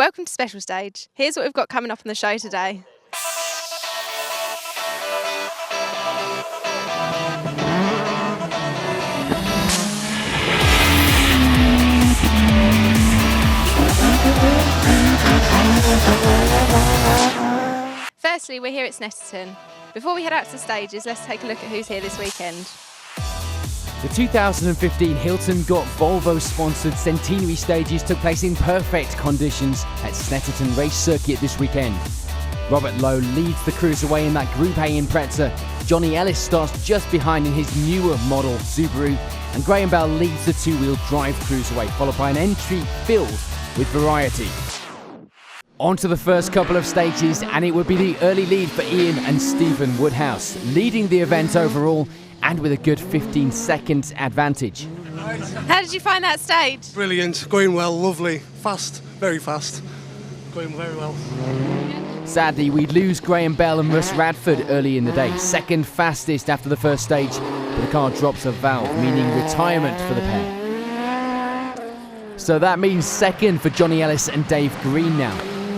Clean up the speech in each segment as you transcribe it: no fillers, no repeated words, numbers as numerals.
Welcome to Special Stage. Here's what we've got coming up on the show today. Firstly, we're here at Snetterton. Before we head out to the stages, let's take a look at who's here this weekend. The 2015 Hilton Got Volvo-sponsored centenary stages took place in perfect conditions at Snetterton Race Circuit this weekend. Robert Lowe leads the cruiserway in that Group A Impreza. Johnny Ellis starts just behind in his newer model Subaru, and Graham Bell leads the two-wheel drive cruiserway, followed by an entry filled with variety. On to the first couple of stages, and it would be the early lead for Ian and Stephen Woodhouse, leading the event overall and with a good 15-second advantage. How did you find that stage? Brilliant, going well, lovely, fast, very fast, going very well. Sadly, we lose Graham Bell and Russ Radford early in the day, second fastest after the first stage, but the car drops a valve, meaning retirement for the pair. So that means second for Johnny Ellis and Dave Green now,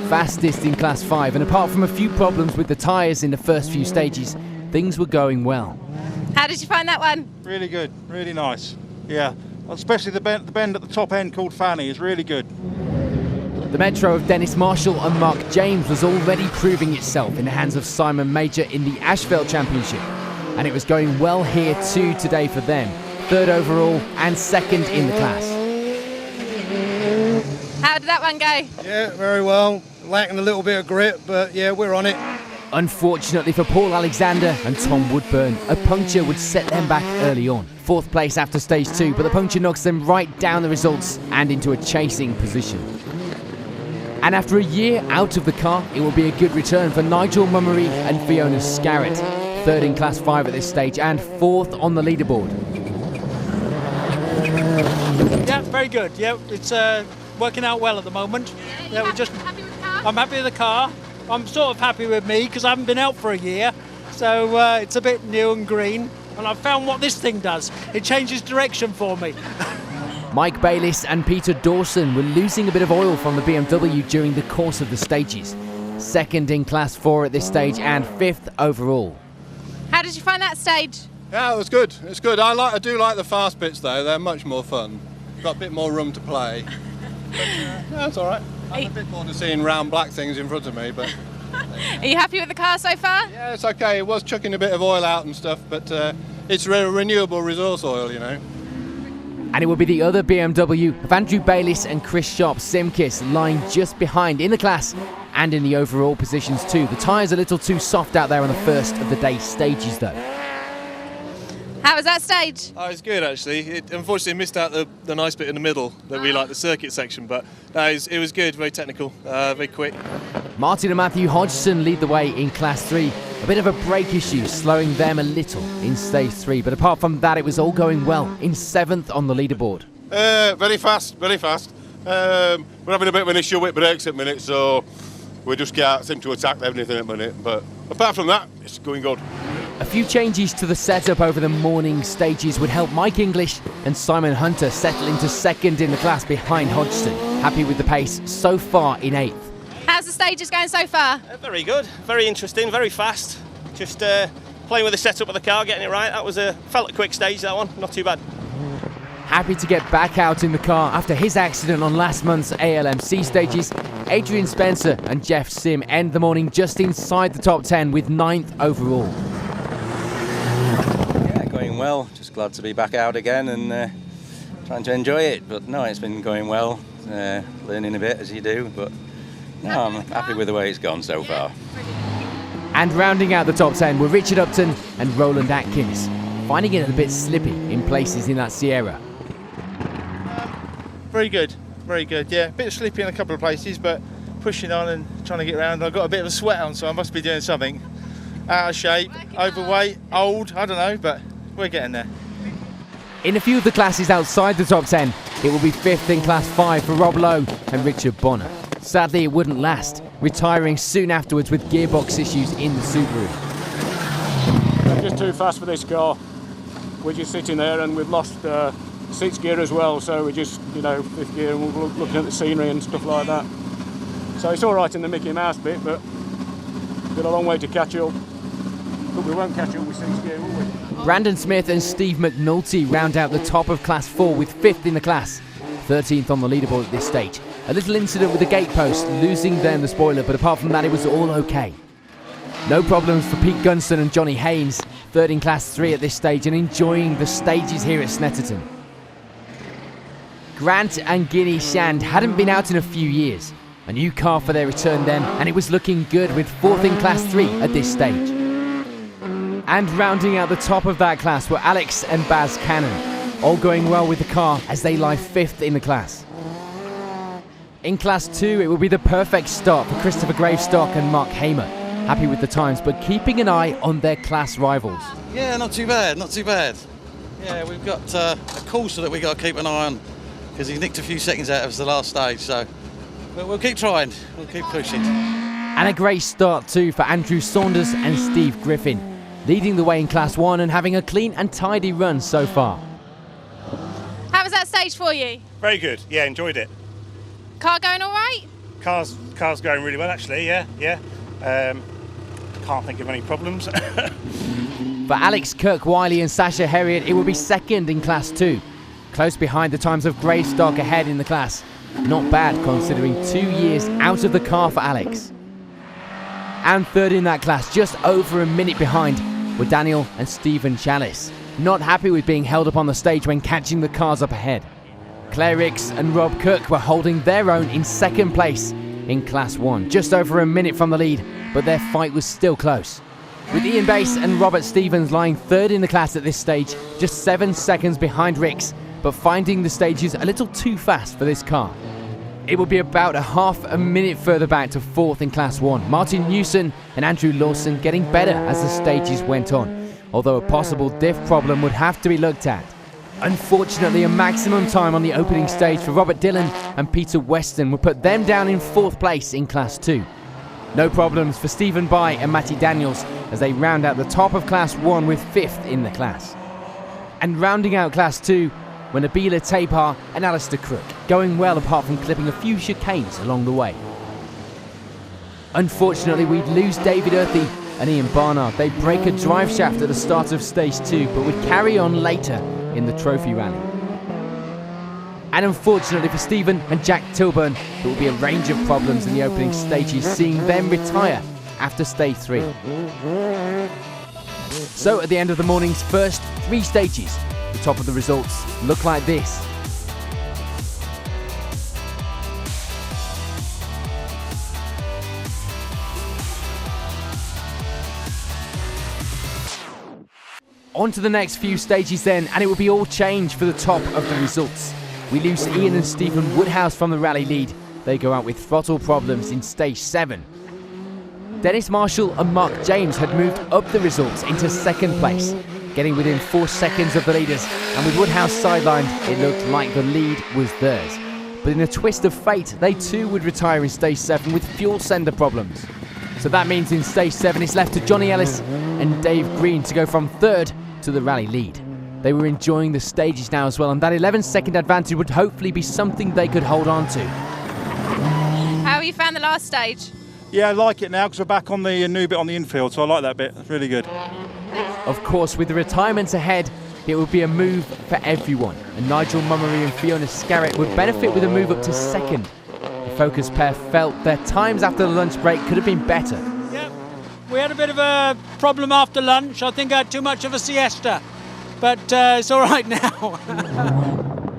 fastest in Class 5, and apart from a few problems with the tyres in the first few stages, things were going well. How did you find that one? Really good, really nice. Yeah, especially the bend at the top end called Fanny is really good. The Metro of Dennis Marshall and Mark James was already proving itself in the hands of Simon Major in the Ashville Championship, and it was going well here too today for them, third overall and second in the class. How did that one go? Yeah, very well, lacking a little bit of grip, but yeah, we're on it. Unfortunately for Paul Alexander and Tom Woodburn, a puncture would set them back early on. Fourth place after stage 2, but the puncture knocks them right down the results and into a chasing position. And after a year out of the car, it will be a good return for Nigel Mummery and Fiona Scarrett, third in Class 5 at this stage and fourth on the leaderboard. Yeah, very good. Yeah, it's working out well at the moment. Yeah, happy with the car? I'm happy with the car. I'm sort of happy with me because I haven't been out for a year, so it's a bit new and green, and I've found what this thing does. It changes direction for me. Mike Bayliss and Peter Dawson were losing a bit of oil from the BMW during the course of the stages. Second in Class 4 at this stage and fifth overall. How did you find that stage? Yeah, it was good. It's good. I do like the fast bits though. They're much more fun. Got a bit more room to play. But, yeah, it's all right. I'm a bit more to seeing round black things in front of me, but... Are you happy with the car so far? Yeah, it's okay. It was chucking a bit of oil out and stuff, but it's renewable resource oil, you know. And it will be the other BMW of Andrew Bayliss and Chris Sharp Simkis lying just behind in the class and in the overall positions too. The tyres a little too soft out there on the first of the day stages though. How was that stage? Oh, it's good actually. It unfortunately missed out the nice bit in the middle that we like, the circuit section, but no, it was good, very technical, very quick. Martin and Matthew Hodgson lead the way in Class 3. A bit of a brake issue slowing them a little in Stage 3, but apart from that it was all going well in 7th on the leaderboard. Very fast, very fast. We're having a bit of an issue with brakes at the minute, so we just can't seem to attack everything at the minute, but apart from that, it's going good. A few changes to the setup over the morning stages would help Mike English and Simon Hunter settle into second in the class behind Hodgson. Happy with the pace so far in 8th. How's the stages going so far? Very good, very interesting, very fast. Just playing with the setup of the car, getting it right. That was felt a quick stage, that one, not too bad. Happy to get back out in the car after his accident on last month's ALMC stages. Adrian Spencer and Jeff Sim end the morning just inside the top 10 with 9th overall. Yeah, going well. Just glad to be back out again and trying to enjoy it. But no, it's been going well. Learning a bit as you do, but no, I'm happy with the way it's gone so far. And rounding out the top 10 were Richard Upton and Roland Atkins, finding it a bit slippy in places in that Sierra. Very good, yeah. A bit slippy in a couple of places, but pushing on and trying to get around. I've got a bit of a sweat on, so I must be doing something. Out of shape, overweight, old, I don't know, but we're getting there. In a few of the classes outside the top 10, it will be 5th in Class 5 for Rob Lowe and Richard Bonner. Sadly, it wouldn't last, retiring soon afterwards with gearbox issues in the Subaru. Just too fast for this car. We're just sitting there and we've lost 6th gear as well, so we're just, 5th gear and we're looking at the scenery and stuff like that. So it's all right in the Mickey Mouse bit, but got a long way to catch up. But we won't catch up with 6 gear, will we? Brandon Smith and Steve McNulty round out the top of Class 4 with 5th in the class, 13th on the leaderboard at this stage. A little incident with the gate post, losing them the spoiler, but apart from that it was all okay. No problems for Pete Gunston and Johnny Haynes, 3rd in Class 3 at this stage and enjoying the stages here at Snetterton. Grant and Guinea Shand hadn't been out in a few years. A new car for their return then, and it was looking good with 4th in Class 3 at this stage. And rounding out the top of that class were Alex and Baz Cannon, all going well with the car as they lie 5th in the class. In Class 2, it will be the perfect start for Christopher Gravestock and Mark Hamer. Happy with the times, but keeping an eye on their class rivals. Yeah, not too bad, not too bad. Yeah, we've got a courser that we've got to keep an eye on because he nicked a few seconds out of us the last stage, so we'll keep trying, we'll keep pushing. And a great start too for Andrew Saunders and Steve Griffin, leading the way in Class 1 and having a clean and tidy run so far. How was that stage for you? Very good, yeah, enjoyed it. Car going all right? Car's going really well actually, yeah. Can't think of any problems. For Alex Kirk-Wiley and Sasha Herriot, it will be 2nd in Class 2. Close behind the times of Gravestock ahead in the class. Not bad considering 2 years out of the car for Alex. And 3rd in that class, just over a minute behind, were Daniel and Stephen Chalice. Not happy with being held up on the stage when catching the cars up ahead. Claire Ricks and Rob Cook were holding their own in 2nd place in Class 1, just over a minute from the lead, but their fight was still close. With Ian Bass and Robert Stevens lying 3rd in the class at this stage, just 7 seconds behind Ricks, but finding the stages a little too fast for this car. It will be about a half a minute further back to 4th in Class 1. Martin Newson and Andrew Lawson getting better as the stages went on, although a possible diff problem would have to be looked at. Unfortunately, a maximum time on the opening stage for Robert Dillon and Peter Weston would put them down in 4th place in Class 2. No problems for Stephen Bai and Matty Daniels as they round out the top of Class 1 with 5th in the class. And rounding out Class 2 were Nabila Tapar and Alistair Crook, going well apart from clipping a few chicanes along the way. Unfortunately, we'd lose David Earthy and Ian Barnard. They break a drive shaft at the start of Stage 2, but would carry on later in the trophy rally. And unfortunately for Stephen and Jack Tilburn, there will be a range of problems in the opening stages, seeing them retire after Stage 3. So at the end of the morning's first 3 stages, the top of the results look like this. On to the next few stages then, and it will be all change for the top of the results. We lose Ian and Stephen Woodhouse from the rally lead. They go out with throttle problems in Stage 7. Dennis Marshall and Mark James had moved up the results into 2nd place, getting within 4 seconds of the leaders, and with Woodhouse sidelined, it looked like the lead was theirs. But in a twist of fate, they too would retire in Stage 7 with fuel sender problems. So that means in Stage 7 it's left to Johnny Ellis and Dave Green to go from 3rd to the rally lead. They were enjoying the stages now as well, and that 11-second advantage would hopefully be something they could hold on to. How have you found the last stage? Yeah, I like it now because we're back on the new bit on the infield, so I like that bit. It's really good. Of course, with the retirements ahead, it would be a move for everyone, and Nigel Mummery and Fiona Scarrett would benefit with a move up to 2nd. The Focus pair felt their times after the lunch break could have been better. We had a bit of a problem after lunch. I think I had too much of a siesta, but it's all right now.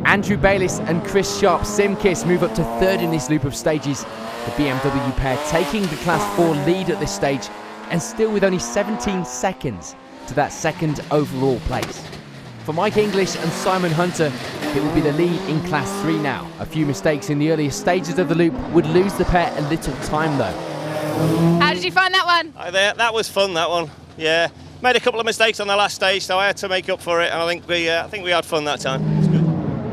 Andrew Bayliss and Chris Sharp Simkiss move up to 3rd in this loop of stages. The BMW pair taking the Class 4 lead at this stage, and still with only 17 seconds to that 2nd overall place. For Mike English and Simon Hunter, it will be the lead in Class 3 now. A few mistakes in the earlier stages of the loop would lose the pair a little time though. How did you find that one? That was fun, that one. Yeah, made a couple of mistakes on the last stage, so I had to make up for it, and I think we had fun that time. It was good.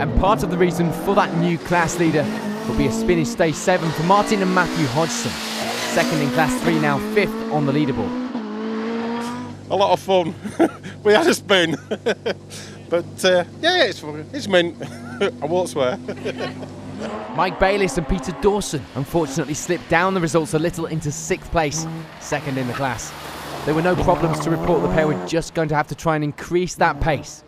And part of the reason for that new class leader will be a spin in Stage 7 for Martin and Matthew Hodgson. 2nd in Class 3 now, 5th on the leaderboard. A lot of fun. We had a spin. But yeah, it's mint. I won't swear. Mike Bayliss and Peter Dawson unfortunately slipped down the results a little into 6th place, second in the class. There were no problems to report. The pair were just going to have to try and increase that pace.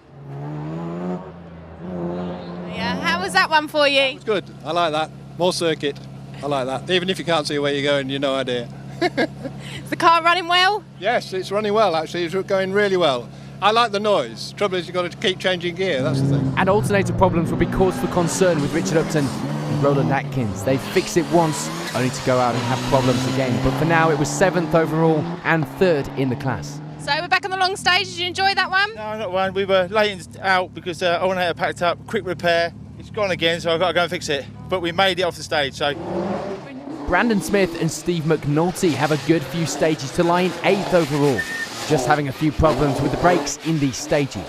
Yeah, how was that one for you? It's good. I like that. More circuit. I like that. Even if you can't see where you're going, you've no idea. Is the car running well? Yes, it's running well, actually. It's going really well. I like the noise. Trouble is, you've got to keep changing gear. That's the thing. And alternator problems would be cause for concern with Richard Upton and Roland Atkins. They fixed it once, only to go out and have problems again. But for now, it was 7th overall and 3rd in the class. So we're back on the long stage. Did you enjoy that one? No, not one. We were late out because alternator packed up. Quick repair. It's gone again, so I've got to go and fix it. But we made it off the stage, so. Brandon Smith and Steve McNulty have a good few stages to lie in 8th overall, just having a few problems with the brakes in these stages.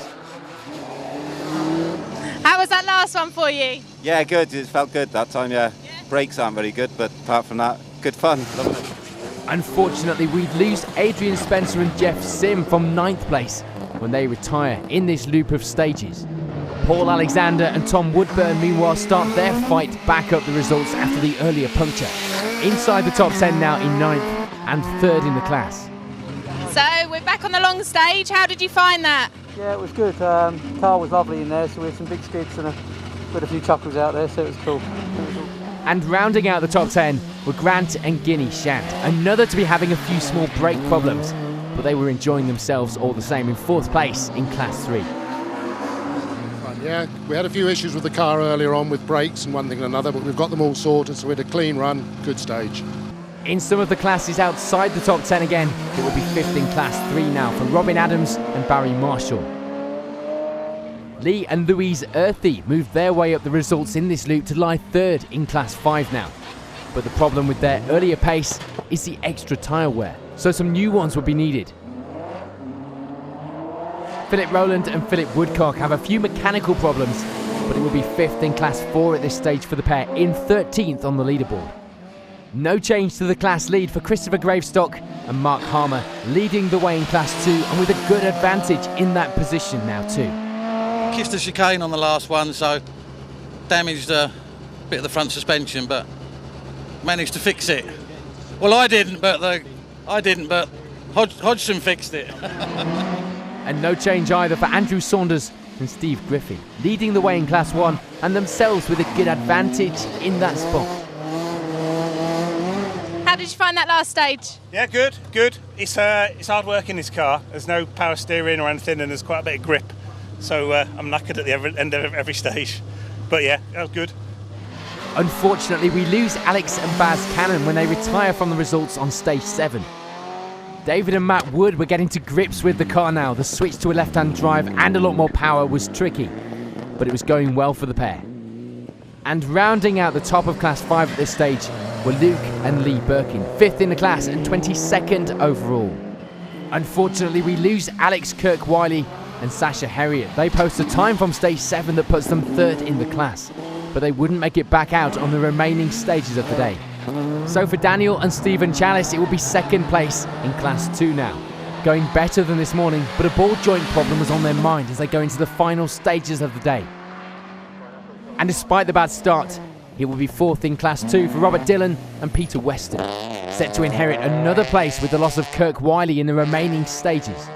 How was that last one for you? Yeah, good. It felt good that time, yeah. Brakes aren't very good, but apart from that, good fun. Loving it. Unfortunately, we'd lose Adrian Spencer and Jeff Sim from 9th place when they retire in this loop of stages. Paul Alexander and Tom Woodburn, meanwhile, start their fight back up the results after the earlier puncture. Inside the top 10 now in 9th and 3rd in the class. So we're back on the long stage. How did you find that? Yeah, it was good. Car was lovely in there, so we had some big skids and we had a few chuckles out there, so it was cool. And rounding out the top 10 were Grant and Guinea Shant, another to be having a few small brake problems, but they were enjoying themselves all the same in 4th place in Class 3. Yeah, we had a few issues with the car earlier on with brakes and one thing and another, but we've got them all sorted, so we had a clean run, good stage. In some of the classes outside the top 10 again, it will be 5th in Class 3 now for Robin Adams and Barry Marshall. Lee and Louise Earthy moved their way up the results in this loop to lie 3rd in Class 5 now. But the problem with their earlier pace is the extra tyre wear, so some new ones will be needed. Philip Rowland and Philip Woodcock have a few mechanical problems, but it will be 5th in Class 4 at this stage for the pair, in 13th on the leaderboard. No change to the class lead for Christopher Gravestock and Mark Harmer, leading the way in Class 2 and with a good advantage in that position now too. Kissed the chicane on the last one, so damaged a bit of the front suspension, but managed to fix it. Well, I didn't, but Hodgson fixed it. And no change either for Andrew Saunders and Steve Griffin, leading the way in Class 1 and themselves with a good advantage in that spot. How did you find that last stage? Yeah, good. It's hard work in this car. There's no power steering or anything, and there's quite a bit of grip. So I'm knackered at the end of every stage. But yeah, that was good. Unfortunately, we lose Alex and Baz Cannon when they retire from the results on stage 7. David and Matt Wood were getting to grips with the car now. The switch to a left-hand drive and a lot more power was tricky, but it was going well for the pair. And rounding out the top of Class 5 at this stage were Luke and Lee Birkin, 5th in the class and 22nd overall. Unfortunately, we lose Alex Kirk-Wiley and Sasha Herriot. They post a time from stage 7 that puts them 3rd in the class, but they wouldn't make it back out on the remaining stages of the day. So for Daniel and Stephen Chalice, it will be 2nd place in Class 2 now. Going better than this morning, but a ball joint problem was on their mind as they go into the final stages of the day. And despite the bad start, it will be 4th in Class 2 for Robert Dillon and Peter Weston, set to inherit another place with the loss of Kirk Wiley in the remaining stages.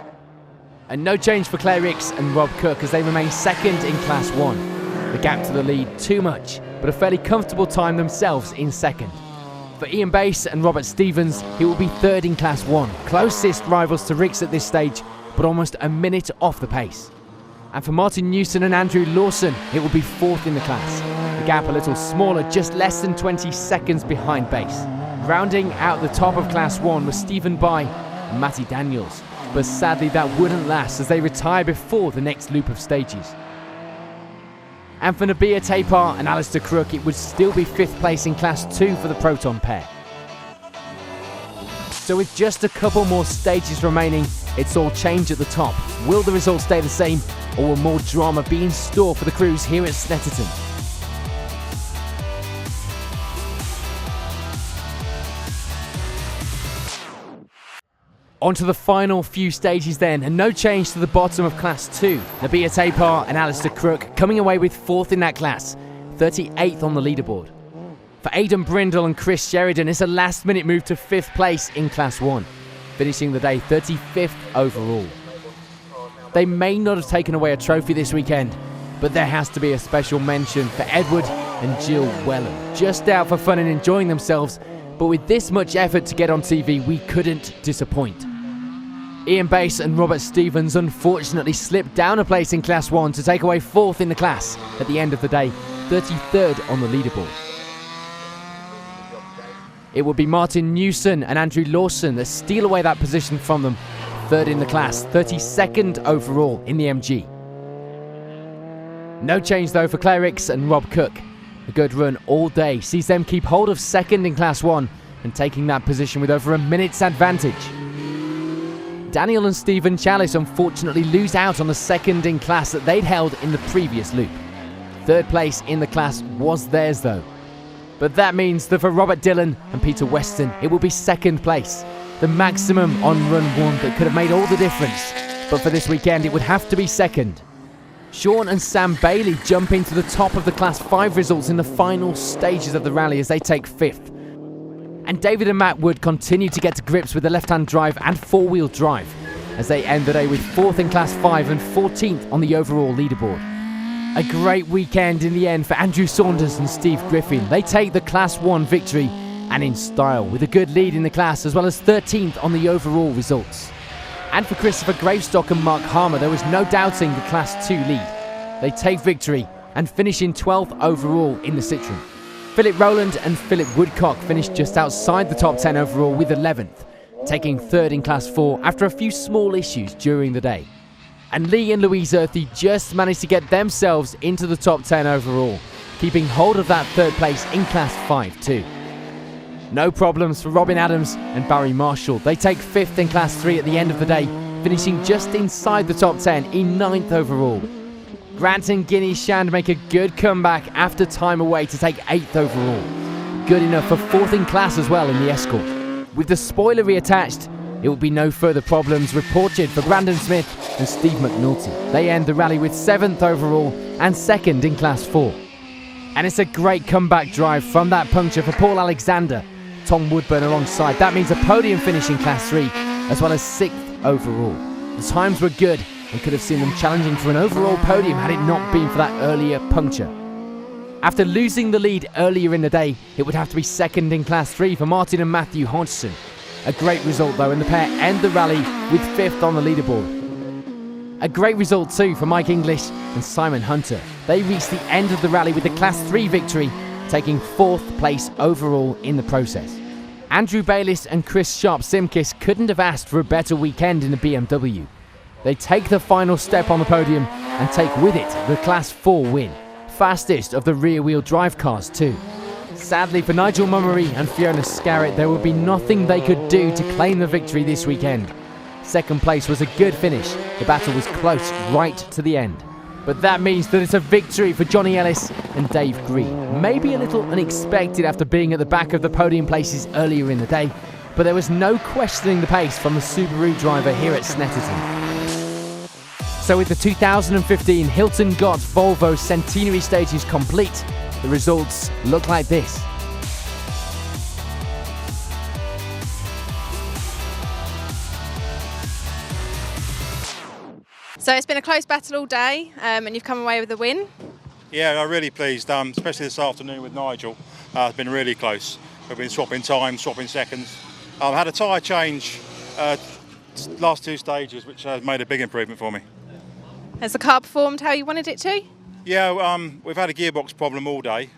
And no change for Claire Ricks and Rob Cook as they remain 2nd in Class 1. The gap to the lead too much, but a fairly comfortable time themselves in 2nd. For Ian Bass and Robert Stevens, he will be 3rd in Class 1. Closest rivals to Ricks at this stage, but almost a minute off the pace. And for Martin Newson and Andrew Lawson, it will be 4th in the class. The gap a little smaller, just less than 20 seconds behind Bass. Rounding out the top of Class 1 was Stephen By and Matty Daniels. But sadly that wouldn't last as they retire before the next loop of stages. And for Nabia Tapar and Alistair Crook, it would still be 5th place in Class 2 for the Proton pair. So with just a couple more stages remaining, it's all change at the top. Will the results stay the same, or will more drama be in store for the crews here at Snetterton? On to the final few stages then, and no change to the bottom of Class 2. Nabia Tapar and Alistair Crook coming away with 4th in that class. 38th on the leaderboard. For Aidan Brindle and Chris Sheridan, it's a last-minute move to 5th place in Class 1, finishing the day 35th overall. They may not have taken away a trophy this weekend, but there has to be a special mention for Edward and Jill Wellen, just out for fun and enjoying themselves, but with this much effort to get on TV, we couldn't disappoint. Ian Bass and Robert Stevens unfortunately slipped down a place in Class 1 to take away 4th in the class at the end of the day, 33rd on the leaderboard. It would be Martin Newson and Andrew Lawson that steal away that position from them, 3rd in the class, 32nd overall in the MG. No change though for Claire Ricks and Rob Cook. A good run all day sees them keep hold of 2nd in Class 1 and taking that position with over a minute's advantage. Daniel and Stephen Chalice unfortunately lose out on the 2nd in class that they'd held in the previous loop. 3rd place in the class was theirs though. But that means that for Robert Dillon and Peter Weston, it will be 2nd place, the maximum on run 1 that could have made all the difference. But for this weekend, it would have to be 2nd. Sean and Sam Bailey jump into the top of the Class 5 results in the final stages of the rally as they take 5th. And David and Matt Wood continue to get to grips with the left-hand drive and four-wheel drive as they end the day with 4th in Class 5 and 14th on the overall leaderboard. A great weekend in the end for Andrew Saunders and Steve Griffin. They take the Class 1 victory, and in style, with a good lead in the class as well as 13th on the overall results. And for Christopher Gravestock and Mark Harmer, there was no doubting the Class 2 lead. They take victory and finish in 12th overall in the Citroen. Philip Rowland and Philip Woodcock finished just outside the top 10 overall with 11th, taking 3rd in Class 4 after a few small issues during the day. And Lee and Louise Earthy just managed to get themselves into the top 10 overall, keeping hold of that 3rd place in Class 5 too. No problems for Robin Adams and Barry Marshall. They take 5th in Class 3 at the end of the day, finishing just inside the top 10 in 9th overall. Grant and Guinea Shand make a good comeback after time away to take 8th overall. Good enough for 4th in class as well in the Escort. With the spoiler reattached, it will be no further problems reported for Brandon Smith and Steve McNulty. They end the rally with 7th overall and 2nd in Class 4. And it's a great comeback drive from that puncture for Paul Alexander, Tom Woodburn alongside. That means a podium finish in Class 3 as well as 6th overall. The times were good and could have seen them challenging for an overall podium had it not been for that earlier puncture. After losing the lead earlier in the day, it would have to be 2nd in Class 3 for Martin and Matthew Hodgson. A great result though, and the pair end the rally with 5th on the leaderboard. A great result too for Mike English and Simon Hunter. They reached the end of the rally with the Class 3 victory, taking 4th place overall in the process. Andrew Bayliss and Chris Sharp-Simkis couldn't have asked for a better weekend in the BMW. They take the final step on the podium and take with it the Class 4 win, fastest of the rear-wheel drive cars too. Sadly for Nigel Mummery and Fiona Scarrett, there would be nothing they could do to claim the victory this weekend. 2nd place was a good finish. The battle was close right to the end. But that means that it's a victory for Johnny Ellis and Dave Green. Maybe a little unexpected after being at the back of the podium places earlier in the day, but there was no questioning the pace from the Subaru driver here at Snetterton. So with the 2015 Hilton Gott Volvo Centenary stages complete, the results look like this. So it's been a close battle all day, and you've come away with a win. Yeah, I'm really pleased, especially this afternoon with Nigel. It's been really close. We've been swapping time, swapping seconds. Had a tyre change last 2 stages, which made a big improvement for me. Has the car performed how you wanted it to? Yeah, we've had a gearbox problem all day,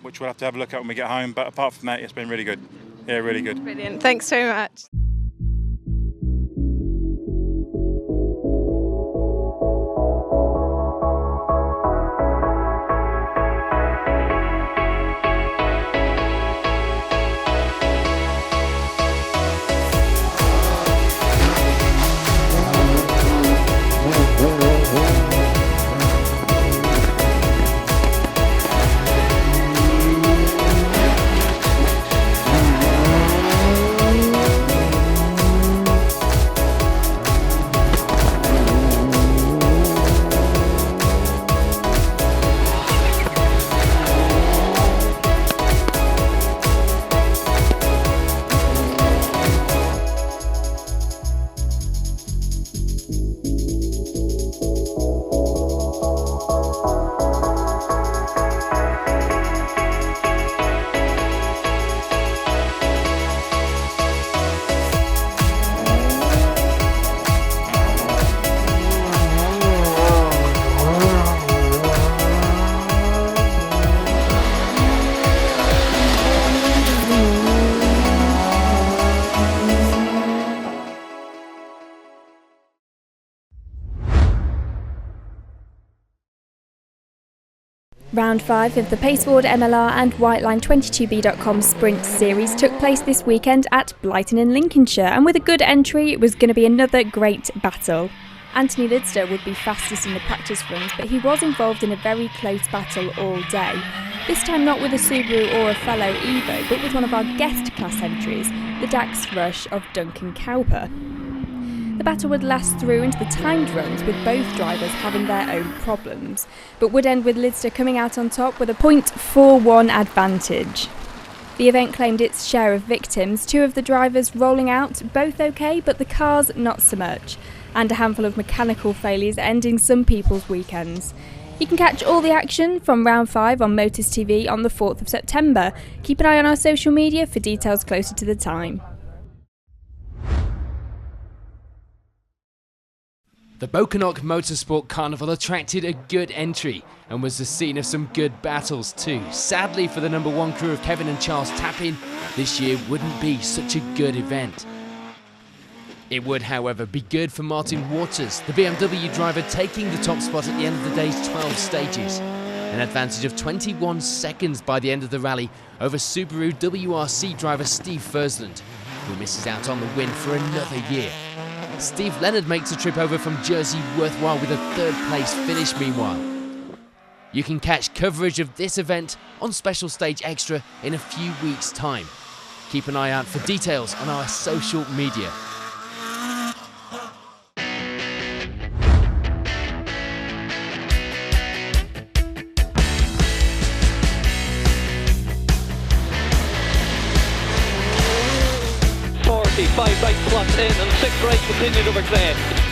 which we'll have to have a look at when we get home. But apart from that, it's been really good. Yeah, really good. Brilliant. Thanks very much. Round 5 of the Paceford MLR and Whiteline22b.com Sprint Series took place this weekend at Blyton in Lincolnshire, and with a good entry it was going to be another great battle. Anthony Lidster would be fastest in the practice runs, but he was involved in a very close battle all day. This time not with a Subaru or a fellow Evo, but with one of our guest class entries, the Dax Rush of Duncan Cowper. The battle would last through into the timed runs, with both drivers having their own problems, but would end with Lidster coming out on top with a .41 advantage. The event claimed its share of victims, 2 of the drivers rolling out, both okay, but the cars not so much, and a handful of mechanical failures ending some people's weekends. You can catch all the action from round 5 on Motors TV on the 4th of September. Keep an eye on our social media for details closer to the time. The Boca Knock Motorsport Carnival attracted a good entry and was the scene of some good battles too. Sadly for the number 1 crew of Kevin and Charles Tappin, this year wouldn't be such a good event. It would, however, be good for Martin Waters, the BMW driver taking the top spot at the end of the day's 12 stages. An advantage of 21 seconds by the end of the rally over Subaru WRC driver Steve Fursland, who misses out on the win for another year. Steve Leonard makes a trip over from Jersey worthwhile with a 3rd place finish meanwhile. You can catch coverage of this event on Special Stage Extra in a few weeks' time. Keep an eye out for details on our social media. Five right flat in and 6 right continued over clear.